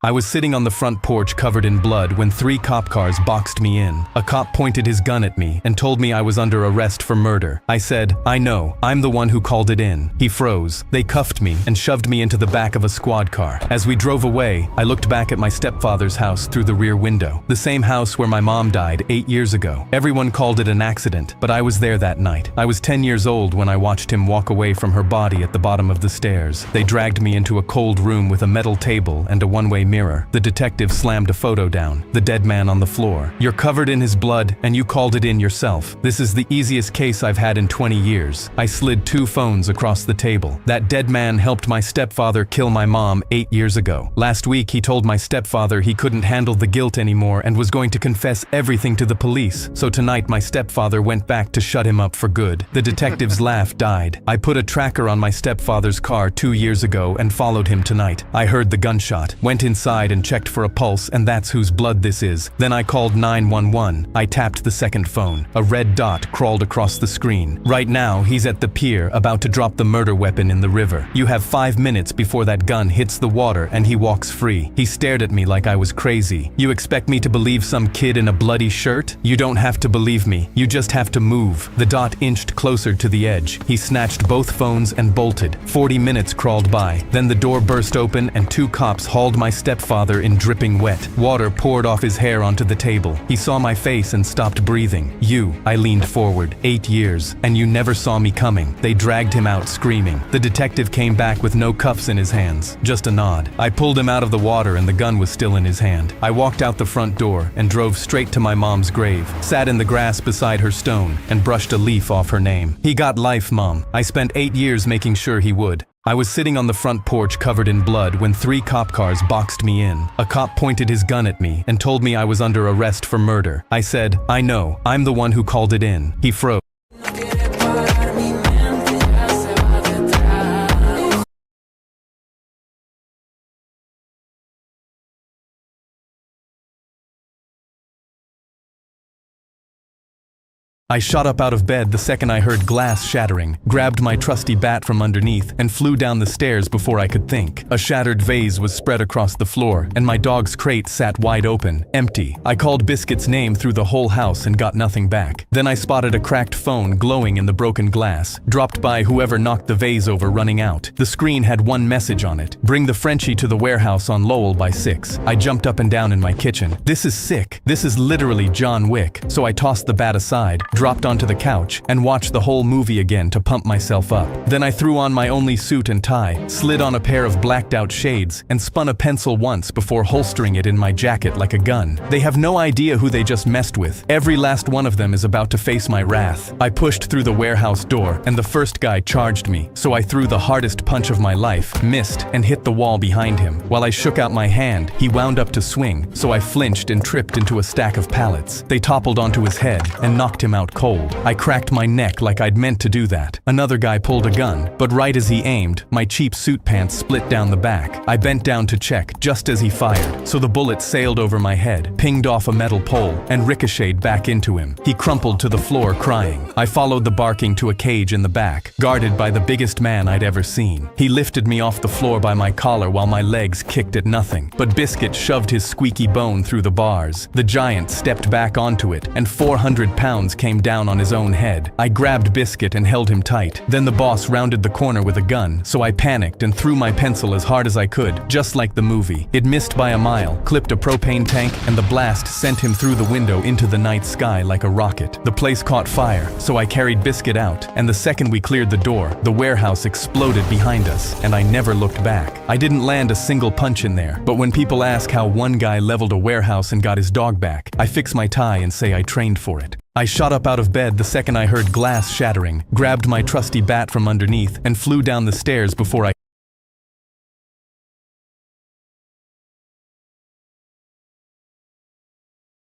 I was sitting on the front porch covered in blood when 3 cop cars boxed me in. A cop pointed his gun at me and told me I was under arrest for murder. I said, "I know, I'm the one who called it in." He froze. They cuffed me and shoved me into the back of a squad car. As we drove away, I looked back at my stepfather's house through the rear window. The same house where my mom died 8 years ago. Everyone called it an accident, but I was there that night. I was 10 years old when I watched him walk away from her body at the bottom of the stairs. They dragged me into a cold room with a metal table and a one-way mirror. The detective slammed a photo down, the dead man on the floor. "You're covered in his blood, and you called it in yourself. This is the easiest case I've had in 20 years. I slid 2 phones across the table. That dead man helped my stepfather kill my mom 8 years ago. Last week he told my stepfather he couldn't handle the guilt anymore and was going to confess everything to the police. So tonight my stepfather went back to shut him up for good." The detective's laugh died. "I put a tracker on my stepfather's car 2 years ago and followed him tonight. I heard the gunshot, went inside and checked for a pulse, and that's whose blood this is. Then I called 911. I tapped the second phone. A red dot crawled across the screen. Right now, he's at the pier about to drop the murder weapon in the river. You have 5 minutes before that gun hits the water and he walks free." He stared at me like I was crazy. "You expect me to believe some kid in a bloody shirt? You don't have to believe me. You just have to move." The dot inched closer to the edge. He snatched both phones and bolted. 40 minutes crawled by. Then the door burst open and 2 cops hauled my stepfather in dripping wet. Water poured off his hair onto the table. He saw my face and stopped breathing. I leaned forward. 8 years, and you never saw me coming." They dragged him out screaming. The detective came back with no cuffs in his hands, just a nod. I pulled him out of the water and the gun was still in his hand. I walked out the front door and drove straight to my mom's grave, sat in the grass beside her stone, and brushed a leaf off her name. "He got life, Mom. I spent 8 years making sure he would." I was sitting on the front porch covered in blood when 3 cop cars boxed me in. A cop pointed his gun at me and told me I was under arrest for murder. I said, "I know, I'm the one who called it in." He froze. I shot up out of bed the second I heard glass shattering, grabbed my trusty bat from underneath, and flew down the stairs before I could think. A shattered vase was spread across the floor, and my dog's crate sat wide open, empty. I called Biscuit's name through the whole house and got nothing back. Then I spotted a cracked phone glowing in the broken glass, dropped by whoever knocked the vase over running out. The screen had one message on it: "Bring the Frenchie to the warehouse on Lowell by 6. I jumped up and down in my kitchen. This is sick. This is literally John Wick. So I tossed the bat aside, dropped onto the couch, and watched the whole movie again to pump myself up. Then I threw on my only suit and tie, slid on a pair of blacked out shades, and spun a pencil once before holstering it in my jacket like a gun. They have no idea who they just messed with. Every last one of them is about to face my wrath. I pushed through the warehouse door, and the first guy charged me, so I threw the hardest punch of my life, missed, and hit the wall behind him. While I shook out my hand, he wound up to swing, so I flinched and tripped into a stack of pallets. They toppled onto his head and knocked him out cold. I cracked my neck like I'd meant to do that. Another guy pulled a gun, but right as he aimed, my cheap suit pants split down the back. I bent down to check just as he fired, so the bullet sailed over my head, pinged off a metal pole, and ricocheted back into him. He crumpled to the floor crying. I followed the barking to a cage in the back, guarded by the biggest man I'd ever seen. He lifted me off the floor by my collar while my legs kicked at nothing, but Biscuit shoved his squeaky bone through the bars. The giant stepped back onto it, and 400 pounds came down on his own head. I grabbed Biscuit and held him tight. Then the boss rounded the corner with a gun, so I panicked and threw my pencil as hard as I could, just like the movie. It missed by a mile, clipped a propane tank, and the blast sent him through the window into the night sky like a rocket. The place caught fire, so I carried Biscuit out, and the second we cleared the door, the warehouse exploded behind us, and I never looked back. I didn't land a single punch in there, but when people ask how one guy leveled a warehouse and got his dog back, I fix my tie and say I trained for it. I shot up out of bed the second I heard glass shattering, grabbed my trusty bat from underneath, and flew down the stairs before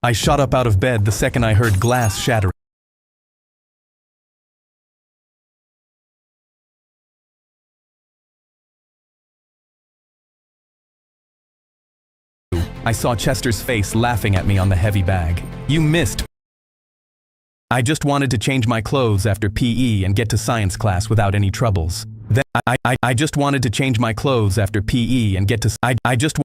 I shot up out of bed the second I heard glass shattering. I saw Chester's face laughing at me on the heavy bag. "You missed." I just wanted to change my clothes after PE and get to science class without any troubles. Then I just wanted to change my clothes after PE and get to I just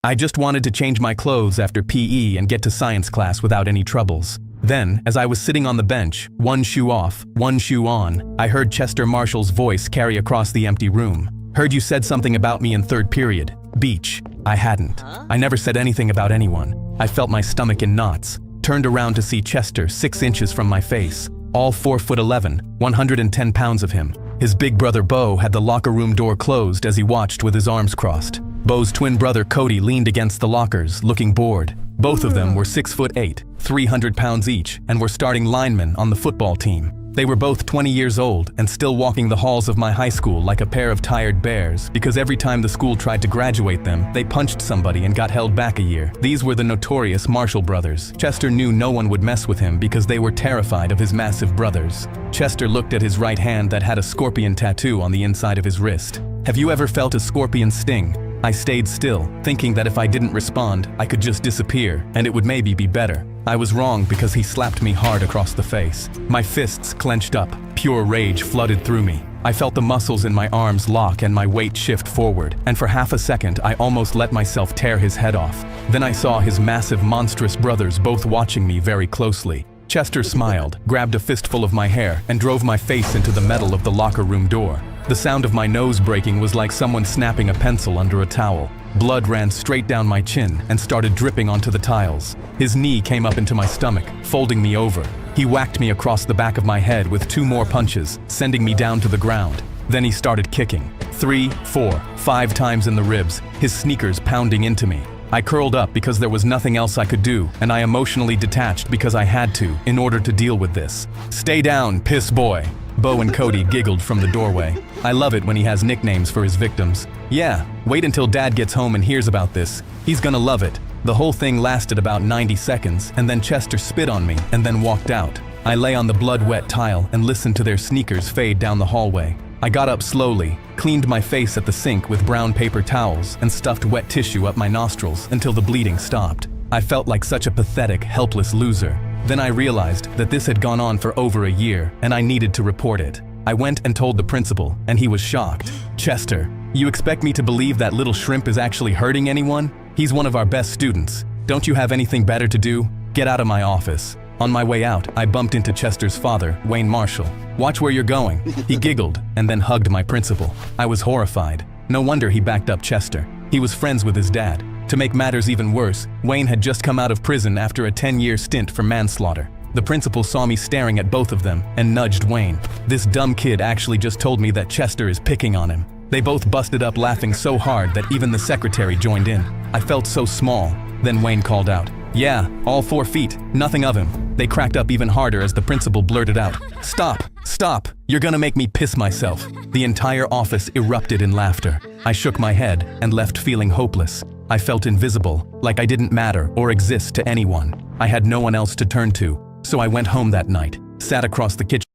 I just wanted to change my clothes after PE and get to science class without any troubles. Then, as I was sitting on the bench, one shoe off, one shoe on, I heard Chester Marshall's voice carry across the empty room. Heard you said something about me in third period. Beach. I hadn't. I never said anything about anyone. I felt my stomach in knots. Turned around to see Chester 6 inches from my face. All 4'11", 110 pounds of him. His big brother Bo had the locker room door closed as he watched with his arms crossed. Bo's twin brother Cody leaned against the lockers, looking bored. Both of them were 6'8", 300 pounds each, and were starting linemen on the football team. They were both 20 years old and still walking the halls of my high school like a pair of tired bears because every time the school tried to graduate them, they punched somebody and got held back a year. These were the notorious Marshall brothers. Chester knew no one would mess with him because they were terrified of his massive brothers. Chester looked at his right hand that had a scorpion tattoo on the inside of his wrist. Have you ever felt a scorpion sting? I stayed still, thinking that if I didn't respond, I could just disappear, and it would maybe be better. I was wrong because he slapped me hard across the face. My fists clenched up, pure rage flooded through me. I felt the muscles in my arms lock and my weight shift forward, and for half a second I almost let myself tear his head off. Then I saw his massive, monstrous brothers both watching me very closely. Chester smiled, grabbed a fistful of my hair, and drove my face into the metal of the locker room door. The sound of my nose breaking was like someone snapping a pencil under a towel. Blood ran straight down my chin and started dripping onto the tiles. His knee came up into my stomach, folding me over. He whacked me across the back of my head with 2 more punches, sending me down to the ground. Then he started kicking. 3, 4, 5 times in the ribs, his sneakers pounding into me. I curled up because there was nothing else I could do, and I emotionally detached because I had to, in order to deal with this. "Stay down, piss boy." Bo and Cody giggled from the doorway. I love it when he has nicknames for his victims. Yeah, wait until Dad gets home and hears about this. He's gonna love it. The whole thing lasted about 90 seconds, and then Chester spit on me and then walked out. I lay on the blood-wet tile and listened to their sneakers fade down the hallway. I got up slowly, cleaned my face at the sink with brown paper towels, and stuffed wet tissue up my nostrils until the bleeding stopped. I felt like such a pathetic, helpless loser. Then I realized that this had gone on for over a year, and I needed to report it. I went and told the principal, and he was shocked. "Chester, you expect me to believe that little shrimp is actually hurting anyone? He's one of our best students. Don't you have anything better to do? Get out of my office." On my way out, I bumped into Chester's father, Wayne Marshall. "Watch where you're going." He giggled and then hugged my principal. I was horrified. No wonder he backed up Chester. He was friends with his dad. To make matters even worse, Wayne had just come out of prison after a 10-year stint for manslaughter. The principal saw me staring at both of them and nudged Wayne. "This dumb kid actually just told me that Chester is picking on him." They both busted up laughing so hard that even the secretary joined in. I felt so small. Then Wayne called out, "Yeah, all 4 feet, nothing of him." They cracked up even harder as the principal blurted out, "Stop, stop, you're gonna make me piss myself." The entire office erupted in laughter. I shook my head and left feeling hopeless. I felt invisible, like I didn't matter or exist to anyone. I had no one else to turn to, so I went home that night, sat across the kitchen.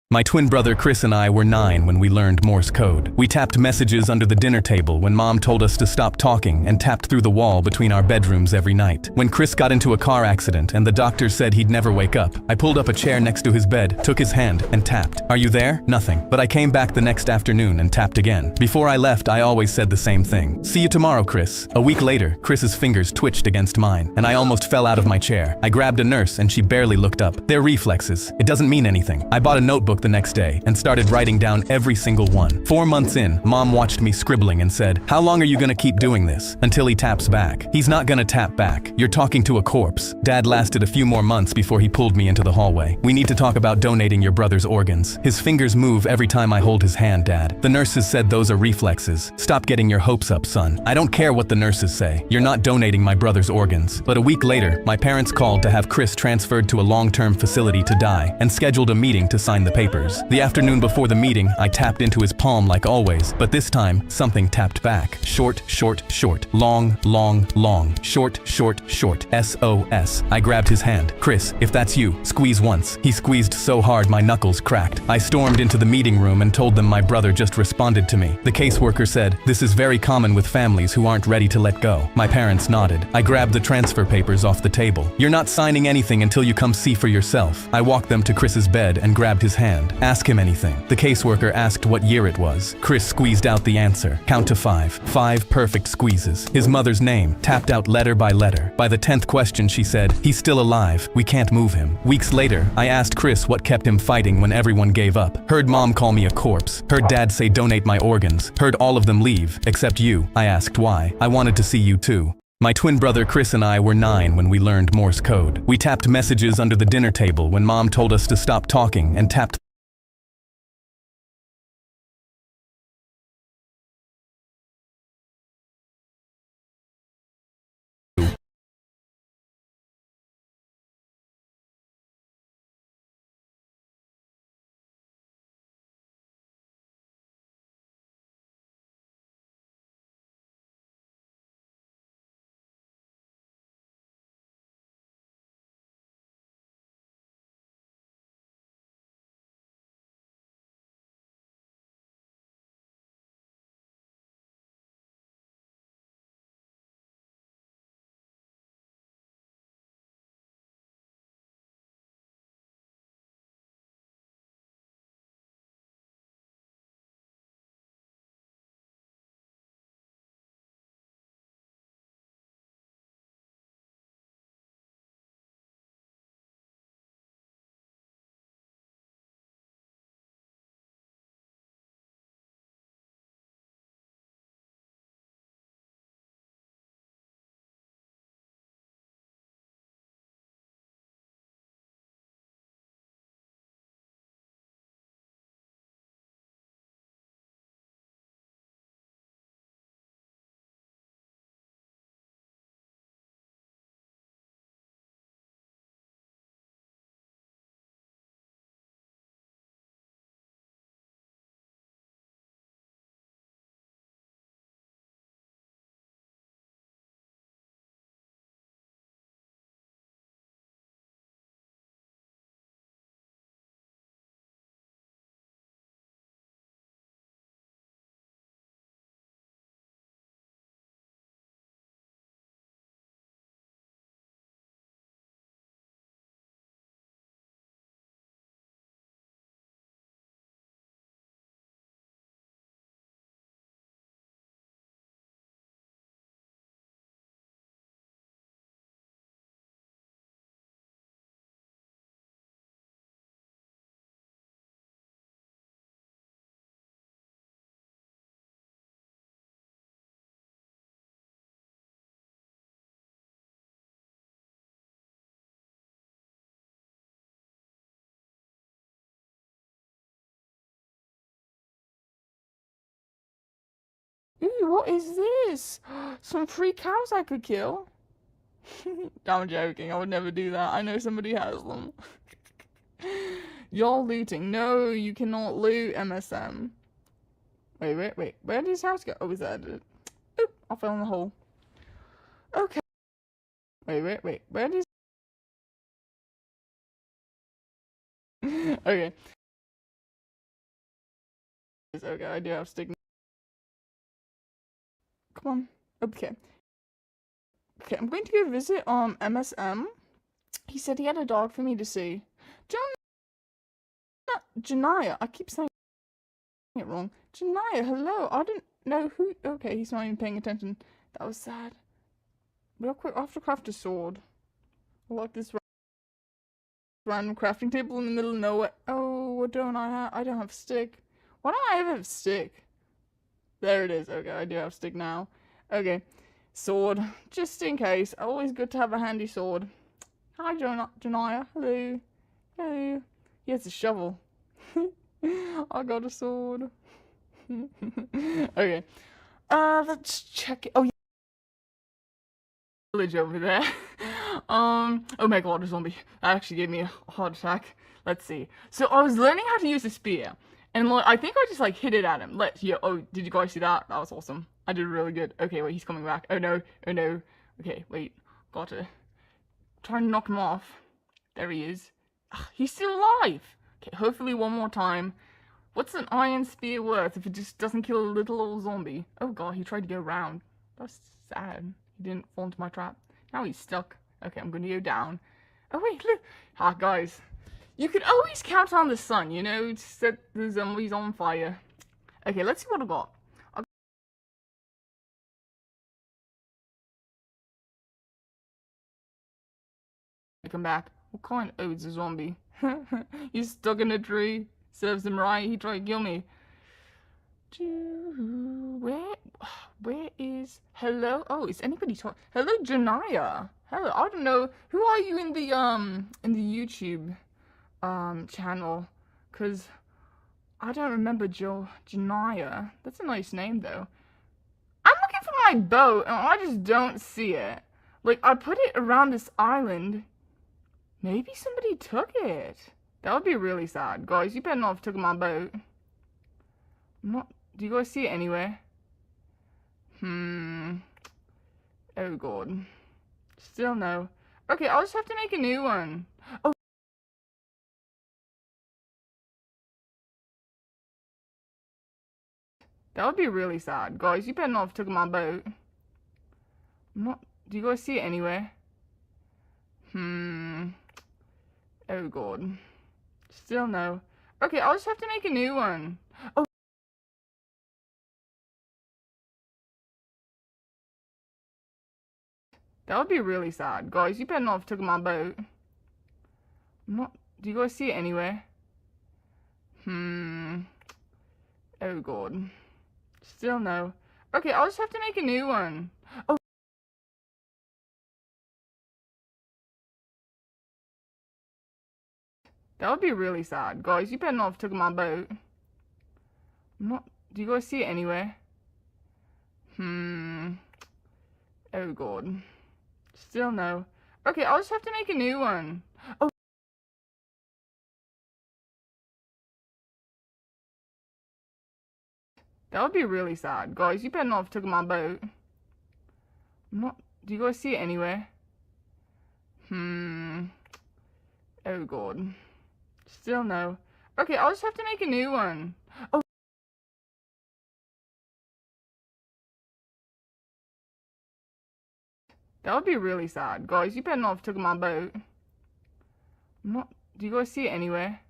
My twin brother Chris and I were 9 when we learned Morse code. We tapped messages under the dinner table when Mom told us to stop talking and tapped through the wall between our bedrooms every night. When Chris got into a car accident and the doctor said he'd never wake up, I pulled up a chair next to his bed, took his hand, and tapped. "Are you there?" Nothing. But I came back the next afternoon and tapped again. Before I left, I always said the same thing. "See you tomorrow, Chris." A week later, Chris's fingers twitched against mine, and I almost fell out of my chair. I grabbed a nurse and she barely looked up. They're reflexes. It doesn't mean anything. I bought a notebook the next day and started writing down every single one. 4 months in, Mom watched me scribbling and said, "How long are you gonna keep doing this?" "Until he taps back." "He's not gonna tap back. You're talking to a corpse." Dad lasted a few more months before he pulled me into the hallway. "We need to talk about donating your brother's organs. His fingers move every time I hold his hand, Dad. The nurses said those are reflexes. Stop getting your hopes up, son." "I don't care what the nurses say. You're not donating my brother's organs." But a week later, my parents called to have Chris transferred to a long-term facility to die and scheduled a meeting to sign the paper. papers. The afternoon before the meeting, I tapped into his palm like always, but this time, something tapped back. Short, short, short. Long, long, long. Short, short, short. SOS. I grabbed his hand. Chris, if that's you, squeeze once. He squeezed so hard my knuckles cracked. I stormed into the meeting room and told them my brother just responded to me. The caseworker said, "This is very common with families who aren't ready to let go." My parents nodded. I grabbed the transfer papers off the table. "You're not signing anything until you come see for yourself." I walked them to Chris's bed and grabbed his hand. "Ask him anything." The caseworker asked what year it was. Chris squeezed out the answer. Count to 5. 5 perfect squeezes. His mother's name, tapped out letter by letter. By the 10th question, she said, "He's still alive. We can't move him." Weeks later, I asked Chris what kept him fighting when everyone gave up. Heard mom call me a corpse. Heard dad say donate my organs. Heard all of them leave, except you. I asked why. I wanted to see you too. My twin brother Chris and I were 9 when we learned Morse code. We tapped messages under the dinner table when mom told us to stop talking and tapped Ooh, what is this? Some free cows I could kill? I'm joking, I would never do that. I know somebody has them. You're looting. No, you cannot loot MSM. Wait. Where did his house go? Oh, is that it? Oop, I fell in the hole. Okay. Wait. Where did Okay. Okay, I do have stick. Come on. Okay. Okay, I'm going to go visit MSM. He said he had a dog for me to see. Janaya. I keep saying it wrong. Janaya, hello. I didn't know who. Okay, he's not even paying attention. That was sad. Real quick, I have to craft a sword. I like this random crafting table in the middle of nowhere. Oh, what don't I have? I don't have stick. Why don't I ever have stick? There it is. Okay, I do have stick now. Okay, sword. Just in case. Always good to have a handy sword. Hi, Janaya. Hello. Hello. He has a shovel. I got a sword. Okay. Let's check it. Oh, yeah. Village over there. Oh my god, a zombie. That actually gave me a heart attack. Let's see. So I was learning how to use a spear, and like, I think I just like hit it at him. Oh, did you guys see that? That was awesome. I did really good. Okay, wait, he's coming back. Oh no, oh no. Okay, wait, got to try and knock him off. There he is. Ugh, he's still alive. Okay, hopefully one more time. What's an iron spear worth if it just doesn't kill a little old zombie? Oh god, he tried to go around. That's sad. He didn't fall into my trap. Now he's stuck. Okay, I'm gonna go down. Oh wait, look. Ah, guys. You could always count on the sun, you know, to set the zombies on fire. Okay, let's see what I got. Come back. What kind? Oh, it's a zombie. He's stuck in a tree. Serves him right. He tried to kill me. Where is? Hello? Oh, is anybody talking? Hello, Janaya. Hello. I don't know. Who are you in the YouTube channel? Cause I don't remember Janaya. That's a nice name though. I'm looking for my boat and I just don't see it. Like I put it around this island. Maybe somebody took it. That would be really sad. Guys, you better not have taken my boat. Do you guys see it anywhere? Oh god. Still no. Okay, I'll just have to make a new one. Oh. That would be really sad. Guys, you better not have taken my boat. Do you guys see it anywhere? Oh god. Still no. Okay, I'll just have to make a new one. Oh. That would be really sad. Guys, you better not have taken my boat. Do you guys see it anywhere? Oh god. Still no. Okay, I'll just have to make a new one. Oh. That would be really sad. Guys, you better not have taken my boat. Do you guys see it anywhere? Oh god. Still no. Okay, I'll just have to make a new one. Oh. That would be really sad. Guys, you better not have taken my boat. Do you guys see it anywhere? Oh god. Still no. Okay, I'll just have to make a new one. Oh. That would be really sad. Guys, you better not have taken my boat. Do you guys see it anywhere?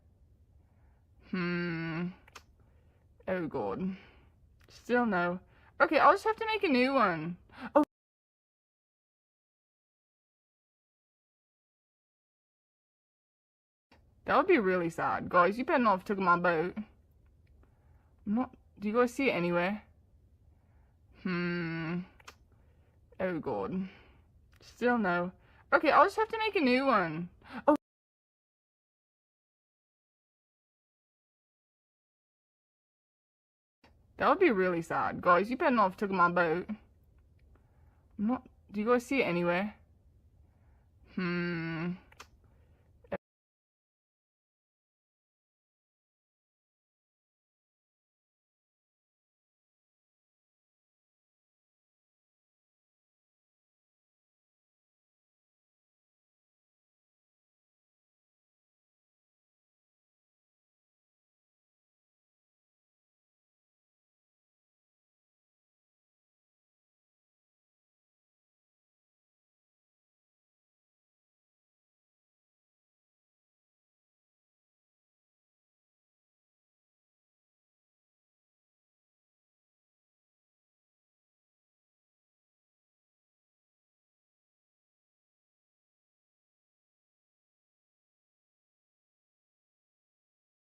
Oh god. Still no. Okay, I'll just have to make a new one. Oh. That would be really sad. Guys, you better not have taken my boat. Do you guys see it anywhere? Oh god. Still no. Okay, I'll just have to make a new one. Oh. That would be really sad. Guys, you better not have taken my boat. Do you guys see it anywhere?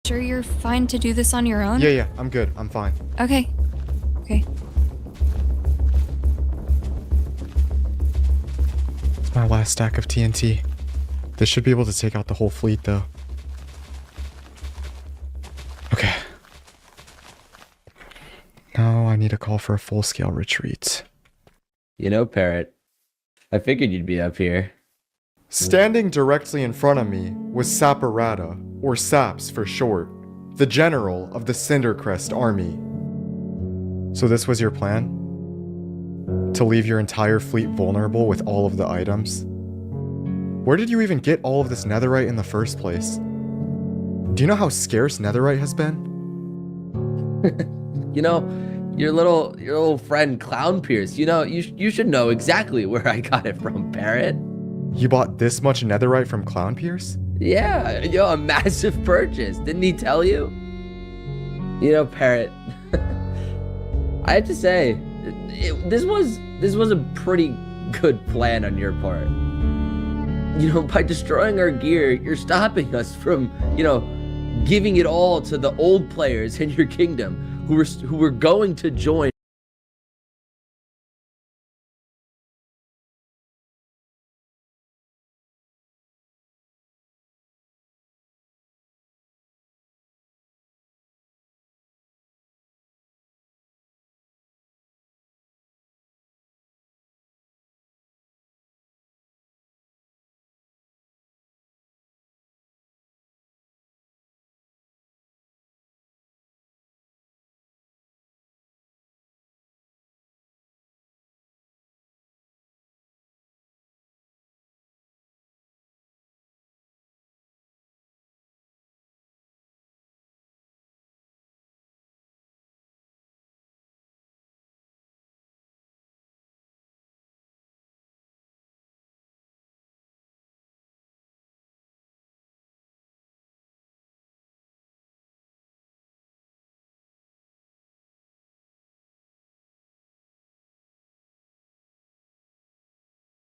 Sure you're fine to do this on your own? Yeah, I'm good. I'm fine. Okay. Okay. It's my last stack of TNT. This should be able to take out the whole fleet, though. Okay. Now I need a call for a full-scale retreat. You know, Parrot, I figured you'd be up here. Standing directly in front of me was Saparata, or Saps for short, the general of the Cindercrest army. So this was your plan? To leave your entire fleet vulnerable with all of the items? Where did you even get all of this netherite in the first place? Do you know how scarce netherite has been? You know, your little friend Clown Pierce, you know, you should know exactly where I got it from, Parrot. You bought this much netherite from Clown Pierce? Yeah, yo, a massive purchase. Didn't he tell you? You know, Parrot, I have to say, this was a pretty good plan on your part. You know, by destroying our gear, you're stopping us from, you know, giving it all to the old players in your kingdom who were going to join